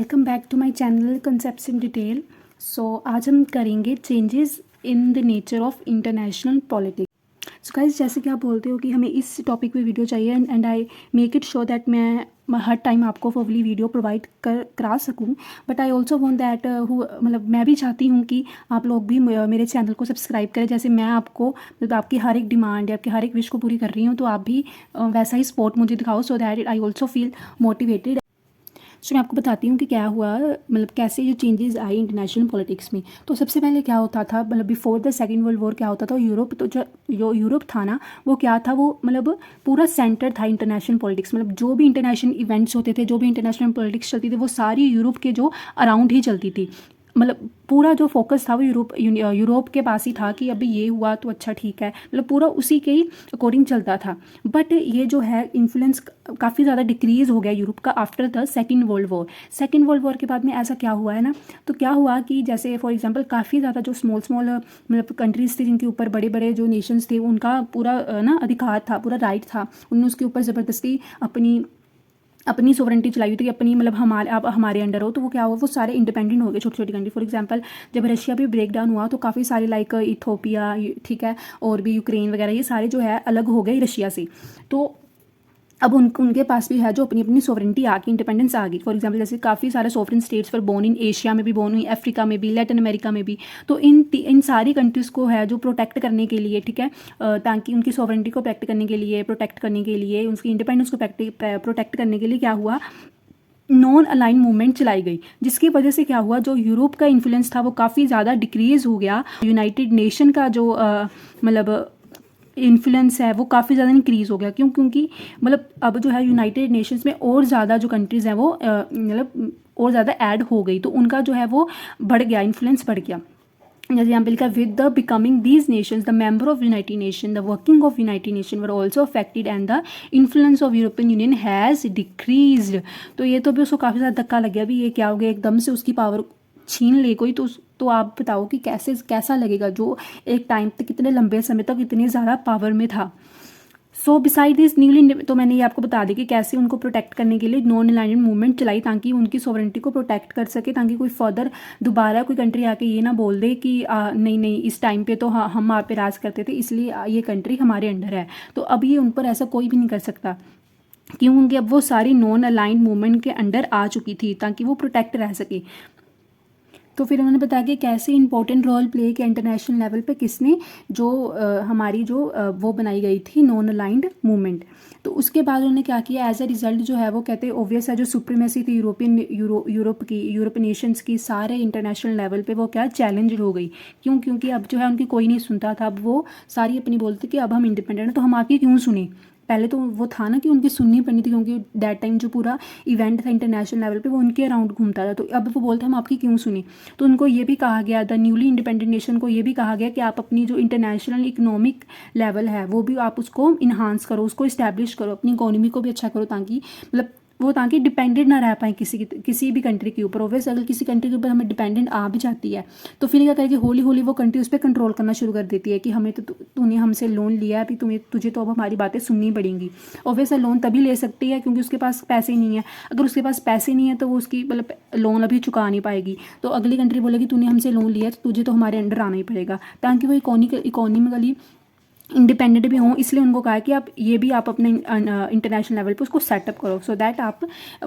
Welcome back to my channel concepts in detail. So आज हम करेंगे changes in the nature of international politics. So guys, जैसे कि आप बोलते हो कि हमें इस टॉपिक पे वीडियो चाहिए and I make it sure that मैं हर टाइम आपको फॉरली वीडियो प्रोवाइड करा सकूं। But I also want that मतलब मैं भी चाहती हूं कि आप लोग भी मेरे चैनल को सब्सक्राइब करें। जैसे मैं आपको मतलब आपकी हर एक डिमांड या आपकी हर एक विश को पूरी कर रही हूँ, तो आप भी वैसा ही सपोर्ट मुझे दिखाओ so that I also feel motivated. So मैं आपको बताती हूँ कि क्या हुआ, मतलब कैसे ये चेंजेस आए इंटरनेशनल पॉलिटिक्स में। तो सबसे पहले क्या होता था, मतलब before the second world war क्या होता था, यूरोप तो जो यूरोप था ना, वो क्या था, वो मतलब पूरा सेंटर था इंटरनेशनल पॉलिटिक्स। मतलब जो भी इंटरनेशनल इवेंट्स होते थे, जो भी इंटरनेशनल पॉलिटिक्स चलती थी, वो सारी यूरोप के जो अराउंड ही चलती थी। मतलब पूरा जो फोकस था वो यूरोप के पास ही था कि अभी ये हुआ तो अच्छा ठीक है, मतलब पूरा उसी के ही अकॉर्डिंग चलता था। बट ये जो है इन्फ्लुएंस काफ़ी ज़्यादा डिक्रीज़ हो गया यूरोप का after the second world war. Second world war के बाद में ऐसा क्या हुआ है ना, तो क्या हुआ कि जैसे फॉर एग्जांपल काफ़ी ज़्यादा जो स्मॉल स्मॉल मतलब कंट्रीज़ थी, जिनके ऊपर बड़े बड़े जो नेशंस थे, उनका पूरा ना अधिकार था, पूरा राइट था, उन्होंने उसके ऊपर ज़बरदस्ती अपनी सोवरेंटी चलाई हुई थी, अपनी मतलब हमारे आप हमारे अंडर हो। तो वो क्या हुआ, वो सारे इंडिपेंडेंट हो गए, छोटी छोटी कंट्री। फॉर एग्जांपल जब रशिया भी ब्रेक डाउन हुआ तो काफ़ी सारे लाइक इथोपिया, ठीक है, और भी यूक्रेन वगैरह, ये सारे जो है अलग हो गए रशिया से। तो अब उनके पास भी है जो अपनी अपनी सोवरेंटी आ गई, इंडिपेंडेंस आ गई। फॉर एग्जांपल जैसे काफ़ी सारे सोवरेन स्टेट्स पर बोर्न इन एशिया में भी बोर्न हुई, अफ्रीका में भी, लैटिन अमेरिका में भी। तो इन सारी कंट्रीज़ को है जो प्रोटेक्ट करने के लिए, ठीक है, ताकि उनकी सोवरेंटी को प्रोटेक्ट करने के लिए, उनकी इंडिपेंडेंस को प्रोटेक्ट करने के लिए क्या हुआ, नॉन अलाइन मूवमेंट चलाई गई, जिसकी वजह से क्या हुआ, जो यूरोप का इन्फ्लुएंस था वो काफ़ी ज़्यादा डिक्रीज़ हो गया। यूनाइटेड नेशन का जो मतलब इन्फ्लुएंस है वो काफ़ी ज़्यादा इंक्रीज़ हो गया। क्यों? क्योंकि मतलब अब जो है यूनाइटेड नेशंस में और ज़्यादा जो कंट्रीज़ हैं वो मतलब और ज़्यादा ऐड हो गई, तो उनका जो है वो बढ़ गया, इन्फ्लुएंस बढ़ गया। जैसे यहाँ पे लिखा, with the becoming these Nations the member of United nation, the working of United nation were also affected and the influence of European union has decreased. तो ये तो भी उसको काफ़ी ज़्यादा धक्का लग गया, भी ये क्या हो गया, एकदम से उसकी पावर छीन ले कोई। तो आप बताओ कि कैसा लगेगा, जो एक टाइम तक कितने लंबे समय तक इतनी ज़्यादा पावर में था। सो बिसाइड दिस न्यूली, तो मैंने ये आपको बता दी कि कैसे उनको प्रोटेक्ट करने के लिए नॉन अलाइनमेंट मूवमेंट चलाई, ताकि उनकी सॉवरेंटी को प्रोटेक्ट कर सके, ताकि कोई फर्दर दोबारा कोई कंट्री आके ये ना बोल दे कि नहीं नहीं, इस टाइम पे तो हम आप पे राज करते थे, इसलिए ये कंट्री हमारे अंडर है। तो अब ये उन पर ऐसा कोई भी नहीं कर सकता। क्यों? क्योंकि अब वो सारी नॉन अलाइंड मूवमेंट के अंडर आ चुकी थी, ताकि वो प्रोटेक्ट रह सके। तो फिर उन्होंने बताया कि कैसे इंपॉर्टेंट रोल प्ले किया इंटरनेशनल लेवल पे, किसने, जो हमारी जो वो बनाई गई थी नॉन अलाइंड मूवमेंट। तो उसके बाद उन्होंने क्या किया, एज अ रिजल्ट जो है वो कहते हैं ओबियस है, जो सुप्रीमेसी थी यूरोप नेशंस की सारे इंटरनेशनल लेवल पे, वो क्या चैलेंज हो गई। क्यों? क्योंकि अब जो है उनकी कोई नहीं सुनता था। अब वो सारी अपनी बोलती कि अब हम इंडिपेंडेंट हैं, तो हम आपकी क्यों सुने। पहले तो वो था ना कि उनकी सुननी पड़नी थी, क्योंकि दैट टाइम जो पूरा इवेंट था इंटरनेशनल लेवल पे वो उनके अराउंड घूमता था। तो अब वो बोलते हम आपकी क्यों सुनी। तो उनको ये भी कहा गया, द न्यूली इंडिपेंडेंट नेशन को ये भी कहा गया कि आप अपनी जो इंटरनेशनल इकोनॉमिक लेवल है वो भी आप उसको इन्हांस करो, उसको इस्टेब्लिश करो, अपनी इकोनॉमी को भी अच्छा करो, ताकि मतलब वो ताकि डिपेंडेंट ना रह पाए किसी भी कंट्री के ऊपर। ओवैसे अगर किसी कंट्री के ऊपर हमें डिपेंडेंट आ भी जाती है, तो फिर क्या करेगी, होली होली वो कंट्री उस पर कंट्रोल करना शुरू कर देती है कि हमें तो तूने हमसे लोन लिया है, अभी तुझे तो अब हमारी बातें सुननी पड़ेंगी। ओवैसे लोन तभी ले सकती है क्योंकि उसके पास पैसे नहीं है। अगर उसके पास पैसे नहीं है तो वो उसकी मतलब लोन अभी चुका नहीं पाएगी। तो अगली कंट्री बोलेगी तूने हमसे लोन लिया तो तुझे तो हमारे अंडर आना ही पड़ेगा, ताकि वो इकोनॉमिकली इंडिपेंडेंट भी हों। इसलिए उनको कहा कि आप ये भी आप अपने इंटरनेशनल लेवल पे उसको सेटअप करो, सो दैट आप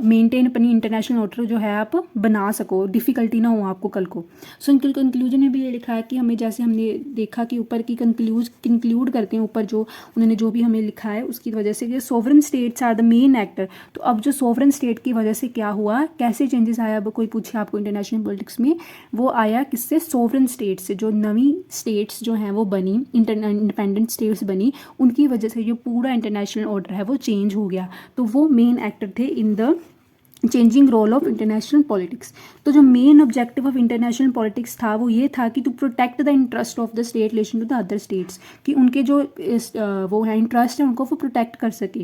मेंटेन अपनी इंटरनेशनल ऑर्डर जो है आप बना सको, डिफ़िकल्टी ना हो आपको कल को। सो इनके कंक्लूजन में भी ये लिखा है कि हमें, जैसे हमने देखा कि ऊपर की कंक्लूड करते हैं, ऊपर जो उन्होंने जो भी हमें लिखा है उसकी वजह से कि sovereign states are the main actor. तो अब जो सोवरेन स्टेट की वजह से क्या हुआ, कैसे चेंजेस आया, अब कोई पूछे आपको इंटरनेशनल पॉलिटिक्स में, वो आया किससे, सोवरेन स्टेट से। जो नवी स्टेट्स जो हैं वो बनी, इंडिपेंडेंट स्टेट्स बनी, उनकी वजह से जो पूरा इंटरनेशनल ऑर्डर है वो चेंज हो गया। तो वो मेन एक्टर थे in the changing role of international politics. तो जो main objective of international politics था वो ये था कि to protect the interest of the state relation to the other states, कि उनके जो वो है इंटरेस्ट है उनको वो प्रोटेक्ट कर सके।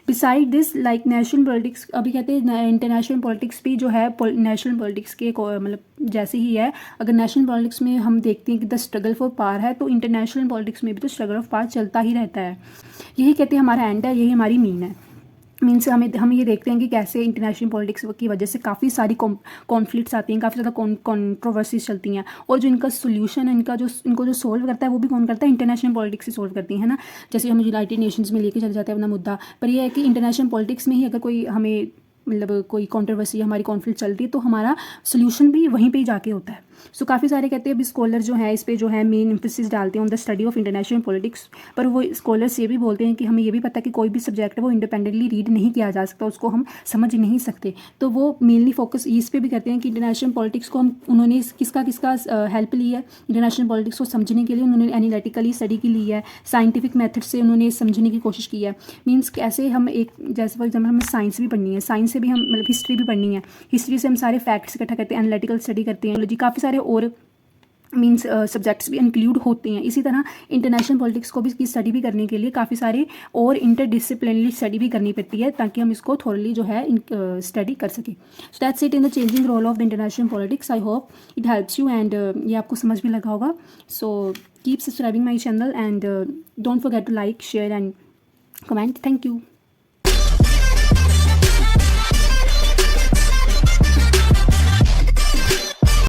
Beside this like national politics, अभी कहते हैं इंटरनेशनल पॉलिटिक्स भी जो है नेशनल पॉलिटिक्स के मतलब जैसे ही है। अगर नेशनल पॉलिटिक्स में हम देखते हैं कि द स्ट्रगल फॉर पावर है, तो इंटरनेशनल पॉलिटिक्स में भी तो स्ट्रगल ऑफ पावर चलता ही रहता है। यही कहते हैं हमारा एंड है, यही हमारी मीन है। मीन्स हम ये देखते हैं कि कैसे इंटरनेशनल पॉलिटिक्स की वजह से काफ़ी सारी कॉन्फ्लिक्ट्स आती हैं, काफ़ी ज़्यादा कंट्रोवर्सीज चलती हैं, और जो इनका सोल्यूशन है, इनको जो सोल्व करता है वो भी कौन करता है, इंटरनेशनल पॉलिटिक्स ही सोल्व करती है ना। जैसे हम यूनाइटेड नेशंस में लेके चले जाते हैं अपना मुद्दा, पर यह है कि इंटरनेशनल पॉलिटिक्स में ही अगर कोई हमें मतलब कोई कंट्रोवर्सी हमारी कॉन्फ्लिक्ट चलती है तो हमारा सोल्यूशन भी वहीं पे ही जाके होता है। सो काफ़ी सारे कहते हैं अभी स्कॉलर जो है इस पे जो है मेन एम्फेसिस डालते हैं on the study of international politics, पर वो स्कॉलर्स ये भी बोलते हैं कि हमें ये भी पता है कि कोई भी सब्जेक्ट है वो इंडिपेंडेंटली रीड नहीं किया जा सकता, उसको हम समझ नहीं सकते। तो वो मेनली फोकस इस पे भी करते हैं कि इंटरनेशनल पॉलिटिक्स को उन्होंने किसका हेल्प ली है इंटरनेशनल पॉलिटिक्स को समझने के लिए, उन्होंने एनालिटिकली स्टडी की ली है, साइंटिफिक मेथड से उन्होंने समझने की कोशिश की है। मीन्स कैसे हम एक, जैसे फॉर एग्जाम्पल हमें साइंस भी पढ़नी है, साइंस से भी हम मतलब हिस्ट्री भी पढ़नी है, हिस्ट्री से हम सारे फैक्ट्स इकट्ठा करते हैं, एनालिटिकल स्टडी करते हैं, काफ़ी सारे और मीन्स सब्जेक्ट्स भी इंक्लूड होते हैं। इसी तरह इंटरनेशनल पॉलिटिक्स को भी की स्टडी भी करने के लिए काफ़ी सारे और इंटरडिसिप्लिनरी स्टडी भी करनी पड़ती है ताकि हम इसको थोरली जो है स्टडी कर सकें। So that's it in the changing role of the international politics. I hope it helps you and ये आपको समझ भी लगा होगा। So keep subscribing my channel and don't forget to like, share and comment. Thank you.